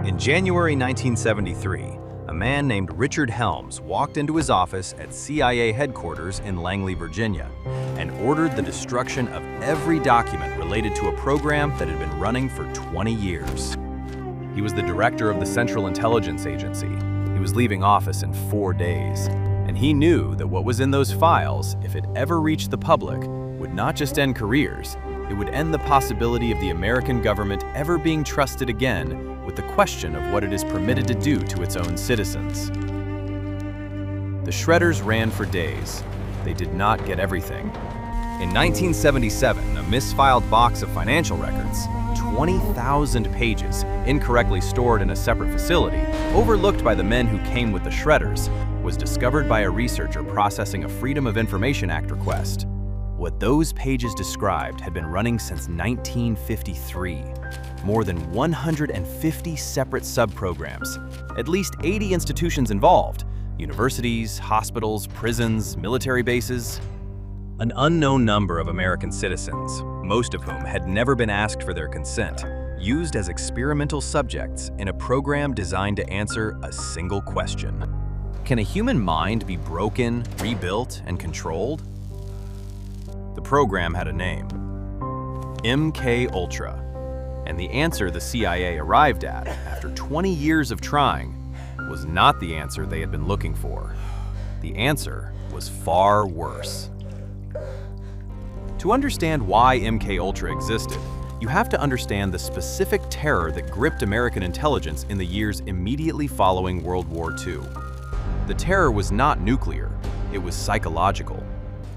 In January 1973, a man named Richard Helms walked into his office at CIA headquarters in Langley, Virginia, and ordered the destruction of every document related to a program that had been running for 20 years. He was the director of the Central Intelligence Agency. He was leaving office in 4 days, and he knew that what was in those files, if it ever reached the public, would not just end careers, it would end the possibility of the American government ever being trusted again with the question of what it is permitted to do to its own citizens. The shredders ran for days. They did not get everything. In 1977, a misfiled box of financial records, 20,000 pages, incorrectly stored in a separate facility, overlooked by the men who came with the shredders, was discovered by a researcher processing a Freedom of Information Act request. What those pages described had been running since 1953. More than 150 separate sub-programs, at least 80 institutions involved, universities, hospitals, prisons, military bases. An unknown number of American citizens, most of whom had never been asked for their consent, used as experimental subjects in a program designed to answer a single question. Can a human mind be broken, rebuilt, and controlled? The program had a name, MKUltra, and the answer the CIA arrived at, after 20 years of trying, was not the answer they had been looking for. The answer was far worse. To understand why MKUltra existed, you have to understand the specific terror that gripped American intelligence in the years immediately following World War II. The terror was not nuclear, it was psychological.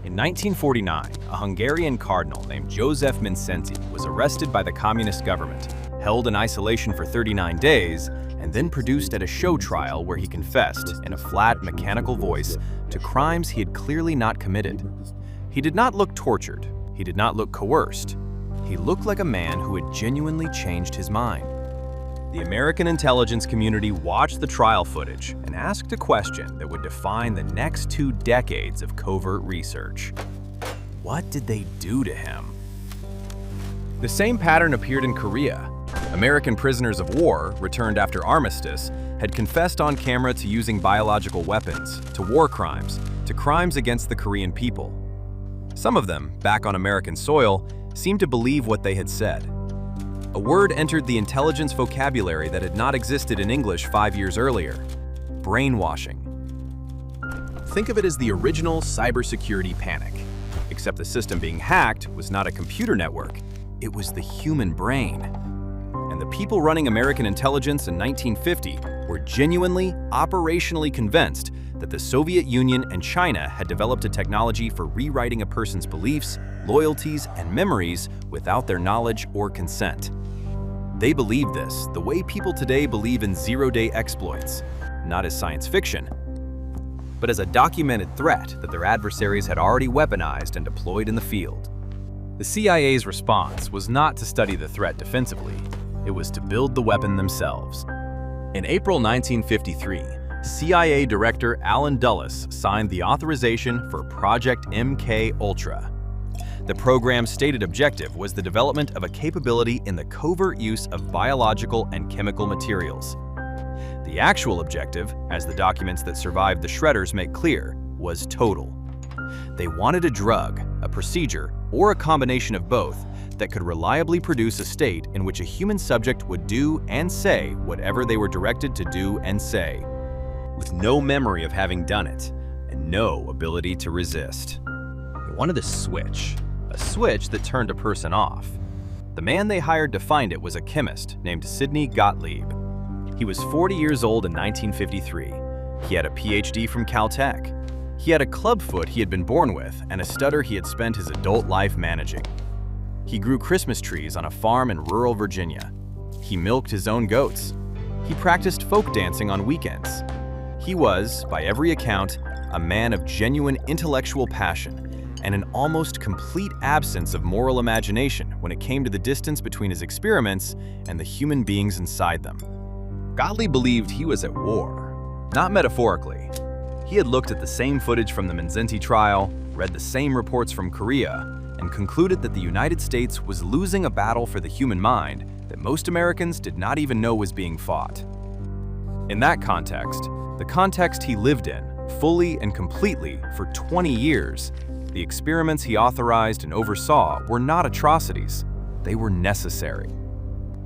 In 1949, a Hungarian cardinal named József Mindszenty was arrested by the communist government, held in isolation for 39 days, and then produced at a show trial where he confessed, in a flat, mechanical voice, to crimes he had clearly not committed. He did not look tortured. He did not look coerced. He looked like a man who had genuinely changed his mind. The American intelligence community watched the trial footage and asked a question that would define the next 2 decades of covert research. What did they do to him? The same pattern appeared in Korea. American prisoners of war, returned after armistice, had confessed on camera to using biological weapons, to war crimes, to crimes against the Korean people. Some of them, back on American soil, seemed to believe what they had said. A word entered the intelligence vocabulary that had not existed in English 5 years earlier: brainwashing. Think of it as the original cybersecurity panic, except the system being hacked was not a computer network, it was the human brain. And the people running American intelligence in 1950 were genuinely, operationally convinced that the Soviet Union and China had developed a technology for rewriting a person's beliefs, loyalties, and memories without their knowledge or consent. They believed this the way people today believe in zero-day exploits, not as science fiction, but as a documented threat that their adversaries had already weaponized and deployed in the field. The CIA's response was not to study the threat defensively, it was to build the weapon themselves. In April 1953, CIA Director Allen Dulles signed the authorization for Project MKUltra. The program's stated objective was the development of a capability in the covert use of biological and chemical materials. The actual objective, as the documents that survived the shredders make clear, was total. They wanted a drug, a procedure, or a combination of both that could reliably produce a state in which a human subject would do and say whatever they were directed to do and say, with no memory of having done it and no ability to resist. They wanted a switch that turned a person off. The man they hired to find it was a chemist named Sidney Gottlieb. He was 40 years old in 1953. He had a PhD from Caltech. He had a clubfoot he had been born with and a stutter he had spent his adult life managing. He grew Christmas trees on a farm in rural Virginia. He milked his own goats. He practiced folk dancing on weekends. He was, by every account, a man of genuine intellectual passion and an almost complete absence of moral imagination when it came to the distance between his experiments and the human beings inside them. Gottlieb believed he was at war, not metaphorically. He had looked at the same footage from the Mindszenty trial, read the same reports from Korea, and concluded that the United States was losing a battle for the human mind that most Americans did not even know was being fought. In that context, the context he lived in, fully and completely for 20 years, the experiments he authorized and oversaw were not atrocities. They were necessary.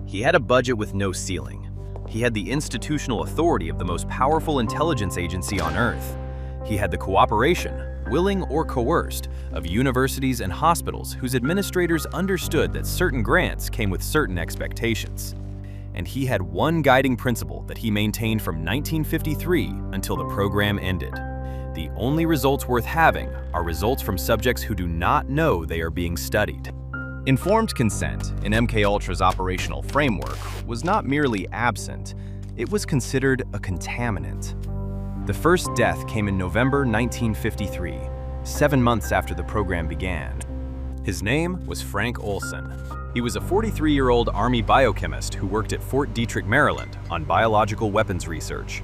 He had a budget with no ceiling. He had the institutional authority of the most powerful intelligence agency on Earth. He had the cooperation, willing or coerced, of universities and hospitals whose administrators understood that certain grants came with certain expectations. And he had one guiding principle that he maintained from 1953 until the program ended. The only results worth having are results from subjects who do not know they are being studied. Informed consent in MKUltra's operational framework was not merely absent, it was considered a contaminant. The first death came in November 1953, 7 months after the program began. His name was Frank Olson. He was a 43-year-old Army biochemist who worked at Fort Detrick, Maryland, on biological weapons research.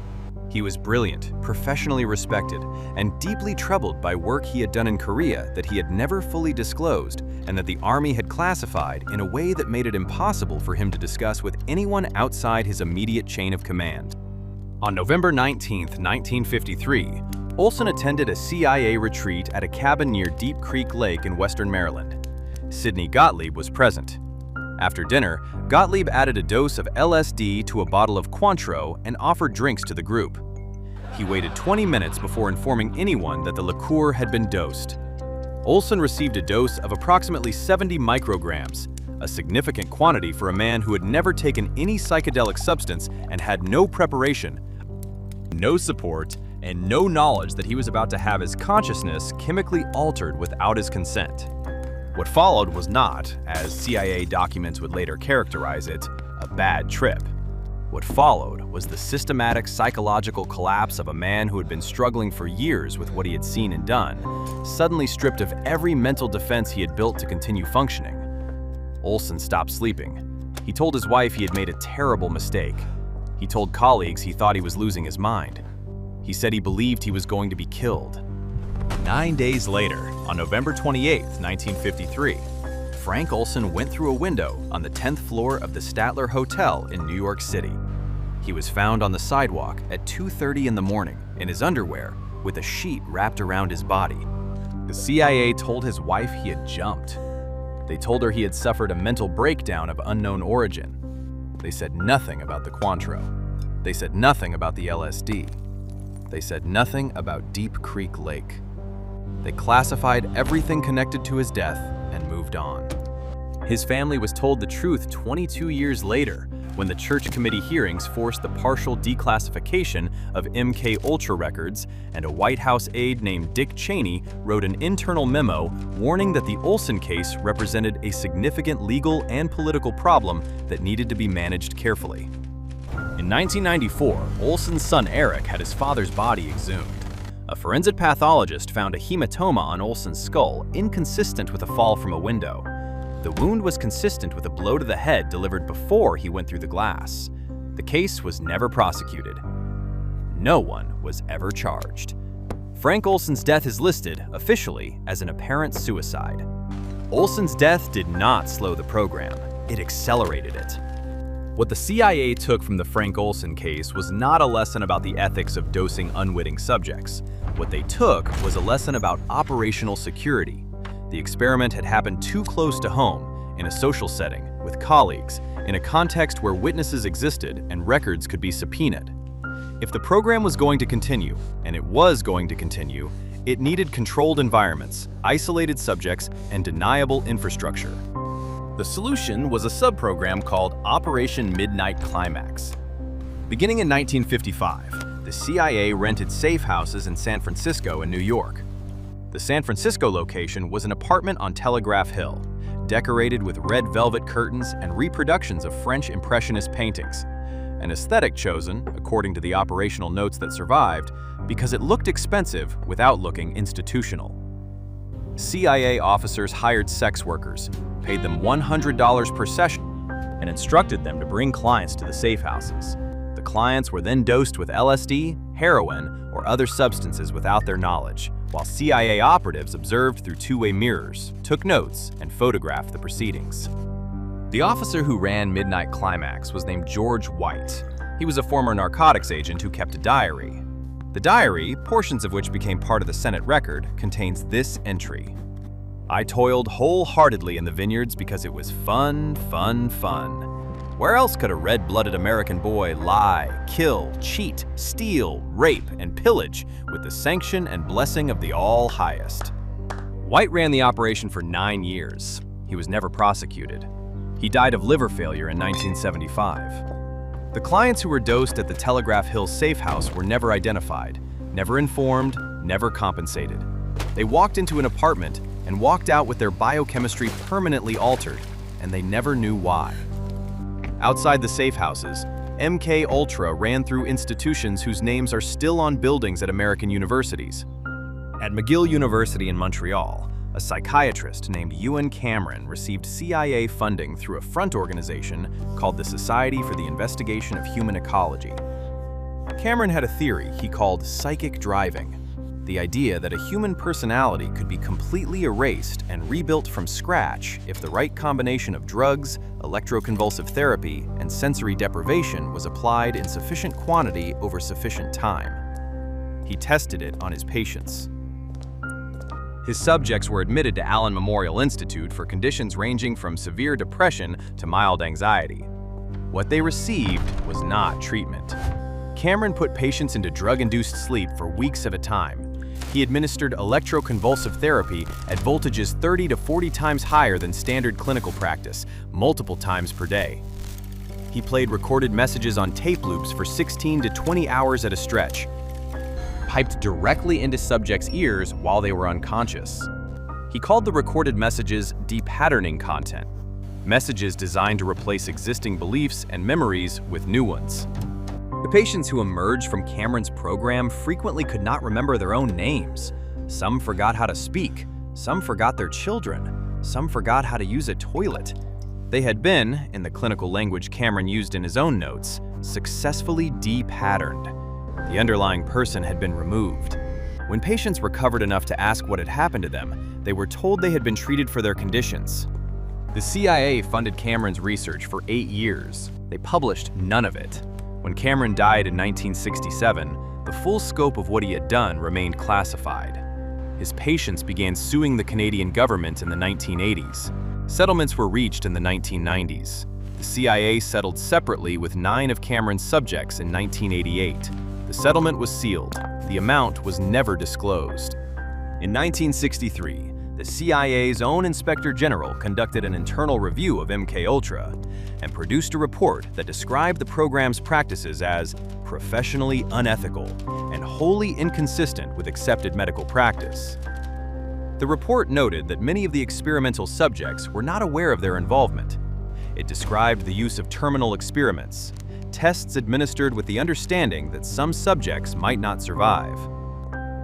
He was brilliant, professionally respected, and deeply troubled by work he had done in Korea that he had never fully disclosed and that the Army had classified in a way that made it impossible for him to discuss with anyone outside his immediate chain of command. On November 19, 1953, Olson attended a CIA retreat at a cabin near Deep Creek Lake in western Maryland. Sidney Gottlieb was present. After dinner, Gottlieb added a dose of LSD to a bottle of Cointreau and offered drinks to the group. He waited 20 minutes before informing anyone that the liqueur had been dosed. Olson received a dose of approximately 70 micrograms, a significant quantity for a man who had never taken any psychedelic substance and had no preparation, no support, and no knowledge that he was about to have his consciousness chemically altered without his consent. What followed was not, as CIA documents would later characterize it, a bad trip. What followed was the systematic psychological collapse of a man who had been struggling for years with what he had seen and done, suddenly stripped of every mental defense he had built to continue functioning. Olson stopped sleeping. He told his wife he had made a terrible mistake. He told colleagues he thought he was losing his mind. He said he believed he was going to be killed. 9 days later, on November 28, 1953, Frank Olson went through a window on the 10th floor of the Statler Hotel in New York City. He was found on the sidewalk at 2:30 in the morning in his underwear with a sheet wrapped around his body. The CIA told his wife he had jumped. They told her he had suffered a mental breakdown of unknown origin. They said nothing about the Cointreau. They said nothing about the LSD. They said nothing about Deep Creek Lake. They classified everything connected to his death and moved on. His family was told the truth 22 years later when the church committee hearings forced the partial declassification of MKUltra records, and a White House aide named Dick Cheney wrote an internal memo warning that the Olson case represented a significant legal and political problem that needed to be managed carefully. In 1994, Olson's son Eric had his father's body exhumed. A forensic pathologist found a hematoma on Olson's skull inconsistent with a fall from a window. The wound was consistent with a blow to the head delivered before he went through the glass. The case was never prosecuted. No one was ever charged. Frank Olson's death is listed, officially, as an apparent suicide. Olson's death did not slow the program, it accelerated it. What the CIA took from the Frank Olson case was not a lesson about the ethics of dosing unwitting subjects. What they took was a lesson about operational security. The experiment had happened too close to home, in a social setting, with colleagues, in a context where witnesses existed and records could be subpoenaed. If the program was going to continue, and it was going to continue, it needed controlled environments, isolated subjects, and deniable infrastructure. The solution was a subprogram called Operation Midnight Climax. Beginning in 1955, the CIA rented safe houses in San Francisco and New York. The San Francisco location was an apartment on Telegraph Hill, decorated with red velvet curtains and reproductions of French Impressionist paintings, an aesthetic chosen, according to the operational notes that survived, because it looked expensive without looking institutional. CIA officers hired sex workers, paid them $100 per session, and instructed them to bring clients to the safe houses. The clients were then dosed with LSD, heroin, or other substances without their knowledge, while CIA operatives observed through two-way mirrors, took notes, and photographed the proceedings. The officer who ran Midnight Climax was named George White. He was a former narcotics agent who kept a diary. The diary, portions of which became part of the Senate record, contains this entry. "I toiled wholeheartedly in the vineyards because it was fun, fun, fun. Where else could a red-blooded American boy lie, kill, cheat, steal, rape, and pillage with the sanction and blessing of the All-Highest?" White ran the operation for 9 years. He was never prosecuted. He died of liver failure in 1975. The clients who were dosed at the Telegraph Hill safe house were never identified, never informed, never compensated. They walked into an apartment and walked out with their biochemistry permanently altered, and they never knew why. Outside the safe houses, MKUltra ran through institutions whose names are still on buildings at American universities. At McGill University in Montreal, a psychiatrist named Ewan Cameron received CIA funding through a front organization called the Society for the Investigation of Human Ecology. Cameron had a theory he called psychic driving, the idea that a human personality could be completely erased and rebuilt from scratch if the right combination of drugs, electroconvulsive therapy, and sensory deprivation was applied in sufficient quantity over sufficient time. He tested it on his patients. His subjects were admitted to Allen Memorial Institute for conditions ranging from severe depression to mild anxiety. What they received was not treatment. Cameron put patients into drug-induced sleep for weeks at a time. He administered electroconvulsive therapy at voltages 30 to 40 times higher than standard clinical practice, multiple times per day. He played recorded messages on tape loops for 16 to 20 hours at a stretch, piped directly into subjects' ears while they were unconscious. He called the recorded messages de-patterning content, messages designed to replace existing beliefs and memories with new ones. The patients who emerged from Cameron's program frequently could not remember their own names. Some forgot how to speak, some forgot their children, some forgot how to use a toilet. They had been, in the clinical language Cameron used in his own notes, successfully de-patterned. The underlying person had been removed. When patients recovered enough to ask what had happened to them, they were told they had been treated for their conditions. The CIA funded Cameron's research for 8 years. They published none of it. When Cameron died in 1967, the full scope of what he had done remained classified. His patients began suing the Canadian government in the 1980s. Settlements were reached in the 1990s. The CIA settled separately with 9 of Cameron's subjects in 1988. The settlement was sealed. The amount was never disclosed. In 1963, the CIA's own Inspector General conducted an internal review of MKUltra and produced a report that described the program's practices as professionally unethical and wholly inconsistent with accepted medical practice. The report noted that many of the experimental subjects were not aware of their involvement. It described the use of terminal experiments, tests administered with the understanding that some subjects might not survive.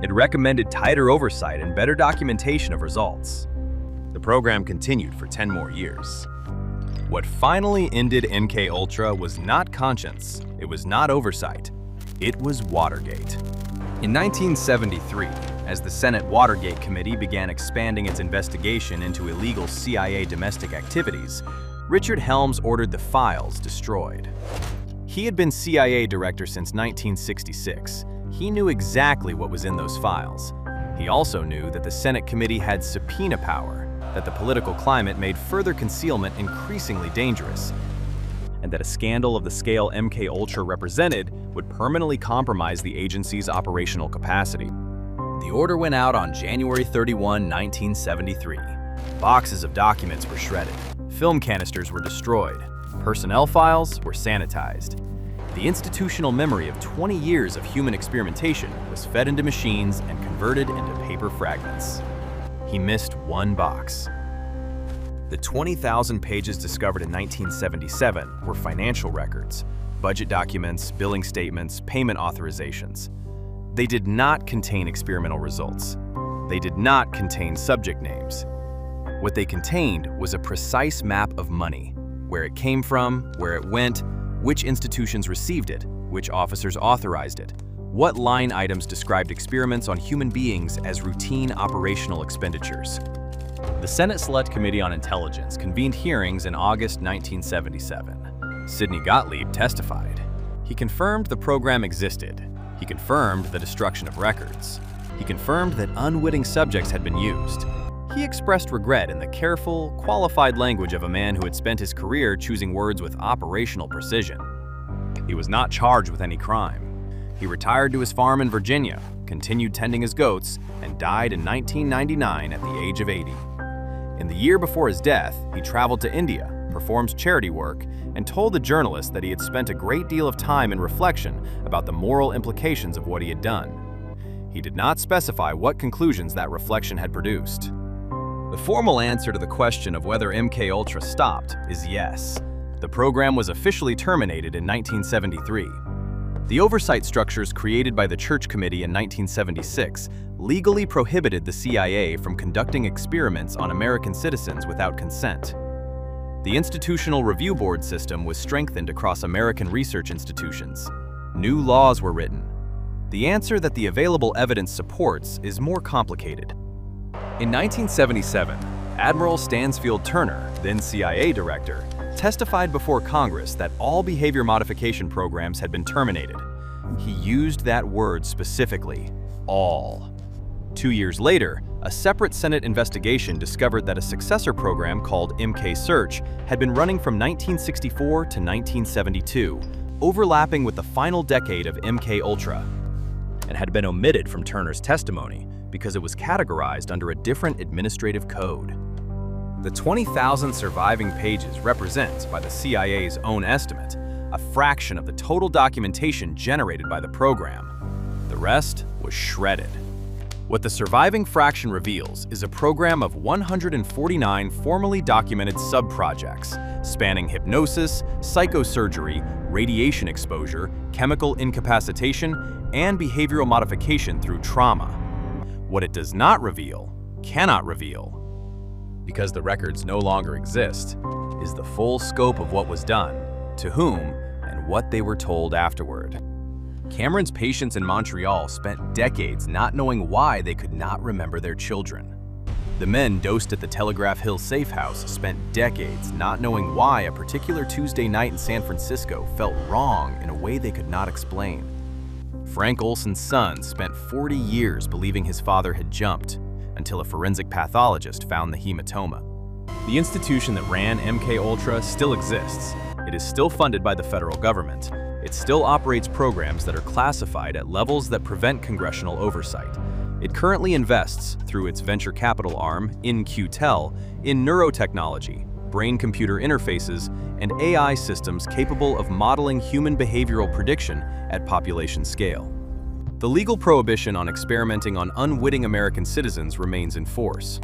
It recommended tighter oversight and better documentation of results. The program continued for 10 more years. What finally ended MKUltra was not conscience, it was not oversight, it was Watergate. In 1973, as the Senate Watergate Committee began expanding its investigation into illegal CIA domestic activities, Richard Helms ordered the files destroyed. He had been CIA director since 1966. He knew exactly what was in those files. He also knew that the Senate committee had subpoena power, that the political climate made further concealment increasingly dangerous, and that a scandal of the scale MKUltra represented would permanently compromise the agency's operational capacity. The order went out on January 31, 1973. Boxes of documents were shredded. Film canisters were destroyed. Personnel files were sanitized. The institutional memory of 20 years of human experimentation was fed into machines and converted into paper fragments. He missed one box. The 20,000 pages discovered in 1977 were financial records, budget documents, billing statements, payment authorizations. They did not contain experimental results. They did not contain subject names. What they contained was a precise map of money, where it came from, where it went, which institutions received it, which officers authorized it, what line items described experiments on human beings as routine operational expenditures. The Senate Select Committee on Intelligence convened hearings in August 1977. Sidney Gottlieb testified. He confirmed the program existed. He confirmed the destruction of records. He confirmed that unwitting subjects had been used. He expressed regret in the careful, qualified language of a man who had spent his career choosing words with operational precision. He was not charged with any crime. He retired to his farm in Virginia, continued tending his goats, and died in 1999 at the age of 80. In the year before his death, he traveled to India, performed charity work, and told the journalist that he had spent a great deal of time in reflection about the moral implications of what he had done. He did not specify what conclusions that reflection had produced. The formal answer to the question of whether MKUltra stopped is yes. The program was officially terminated in 1973. The oversight structures created by the Church Committee in 1976 legally prohibited the CIA from conducting experiments on American citizens without consent. The Institutional Review Board system was strengthened across American research institutions. New laws were written. The answer that the available evidence supports is more complicated. In 1977, Admiral Stansfield Turner, then CIA director, testified before Congress that all behavior modification programs had been terminated. He used that word specifically, all. 2 years later, a separate Senate investigation discovered that a successor program called MKSearch had been running from 1964 to 1972, overlapping with the final decade of MKUltra, and had been omitted from Turner's testimony because it was categorized under a different administrative code. The 20,000 surviving pages represents, by the CIA's own estimate, a fraction of the total documentation generated by the program. The rest was shredded. What the surviving fraction reveals is a program of 149 formally documented sub-projects, spanning hypnosis, psychosurgery, radiation exposure, chemical incapacitation, and behavioral modification through trauma. What it does not reveal, cannot reveal, because the records no longer exist, is the full scope of what was done, to whom, and what they were told afterward. Cameron's patients in Montreal spent decades not knowing why they could not remember their children. The men dosed at the Telegraph Hill safe house spent decades not knowing why a particular Tuesday night in San Francisco felt wrong in a way they could not explain. Frank Olson's son spent 40 years believing his father had jumped, until a forensic pathologist found the hematoma. The institution that ran MKUltra still exists. It is still funded by the federal government. It still operates programs that are classified at levels that prevent congressional oversight. It currently invests, through its venture capital arm, MKUltra, in neurotechnology, brain-computer interfaces, and AI systems capable of modeling human behavioral prediction at population scale. The legal prohibition on experimenting on unwitting American citizens remains in force.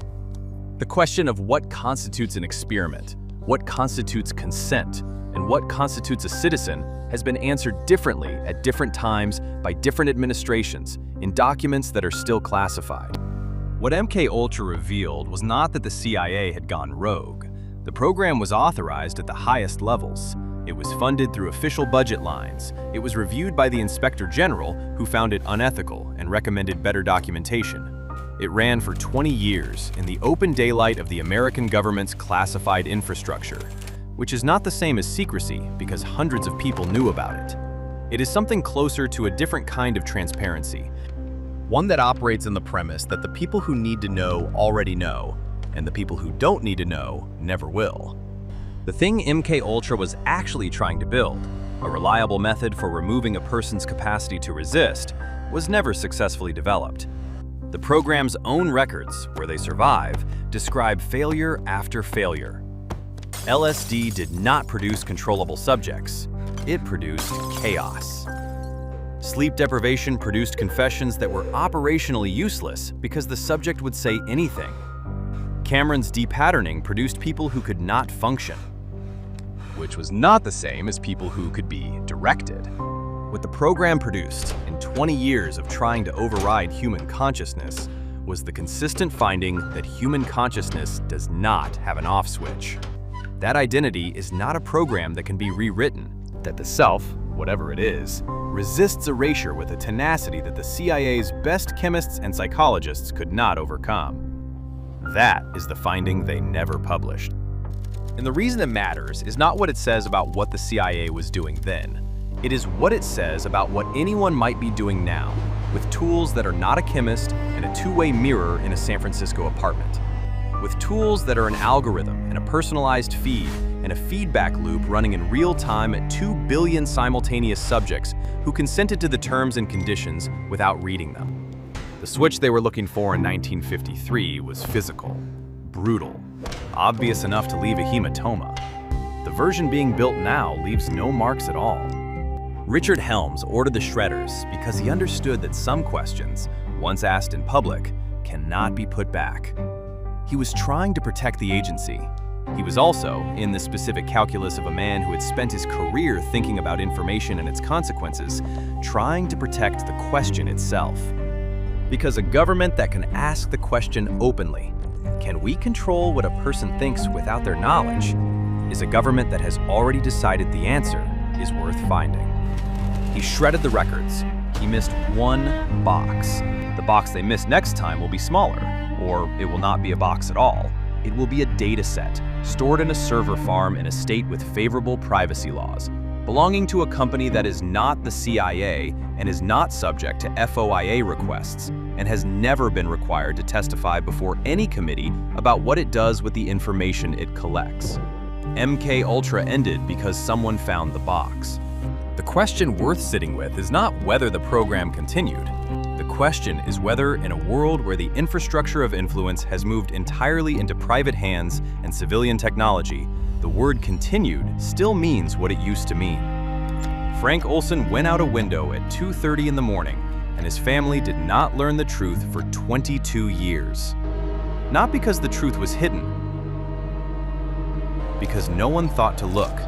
The question of what constitutes an experiment, what constitutes consent, and what constitutes a citizen has been answered differently at different times by different administrations in documents that are still classified. What MKUltra revealed was not that the CIA had gone rogue. The program was authorized at the highest levels. It was funded through official budget lines. It was reviewed by the Inspector General, who found it unethical and recommended better documentation. It ran for 20 years in the open daylight of the American government's classified infrastructure, which is not the same as secrecy because hundreds of people knew about it. It is something closer to a different kind of transparency, one that operates on the premise that the people who need to know already know, and the people who don't need to know never will. The thing MKUltra was actually trying to build, a reliable method for removing a person's capacity to resist, was never successfully developed. The program's own records, where they survive, describe failure after failure. LSD did not produce controllable subjects. It produced chaos. Sleep deprivation produced confessions that were operationally useless because the subject would say anything. Cameron's depatterning produced people who could not function, which was not the same as people who could be directed. What the program produced in 20 years of trying to override human consciousness was the consistent finding that human consciousness does not have an off switch. That identity is not a program that can be rewritten, that the self, whatever it is, resists erasure with a tenacity that the CIA's best chemists and psychologists could not overcome. That is the finding they never published. And the reason it matters is not what it says about what the CIA was doing then. It is what it says about what anyone might be doing now, with tools that are not a chemist and a two-way mirror in a San Francisco apartment. With tools that are an algorithm and a personalized feed and a feedback loop running in real time at 2 billion simultaneous subjects who consented to the terms and conditions without reading them. The switch they were looking for in 1953 was physical, brutal, obvious enough to leave a hematoma. The version being built now leaves no marks at all. Richard Helms ordered the shredders because he understood that some questions, once asked in public, cannot be put back. He was trying to protect the agency. He was also, in the specific calculus of a man who had spent his career thinking about information and its consequences, trying to protect the question itself. Because a government that can ask the question openly, can we control what a person thinks without their knowledge, is a government that has already decided the answer is worth finding. He shredded the records. He missed one box. The box they miss next time will be smaller, or it will not be a box at all. It will be a data set, stored in a server farm in a state with favorable privacy laws, belonging to a company that is not the CIA and is not subject to FOIA requests, and has never been required to testify before any committee about what it does with the information it collects. MKUltra ended because someone found the box. The question worth sitting with is not whether the program continued. The question is whether, in a world where the infrastructure of influence has moved entirely into private hands and civilian technology, the word continued still means what it used to mean. Frank Olson went out a window at 2:30 in the morning, and his family did not learn the truth for 22 years. Not because the truth was hidden, because no one thought to look.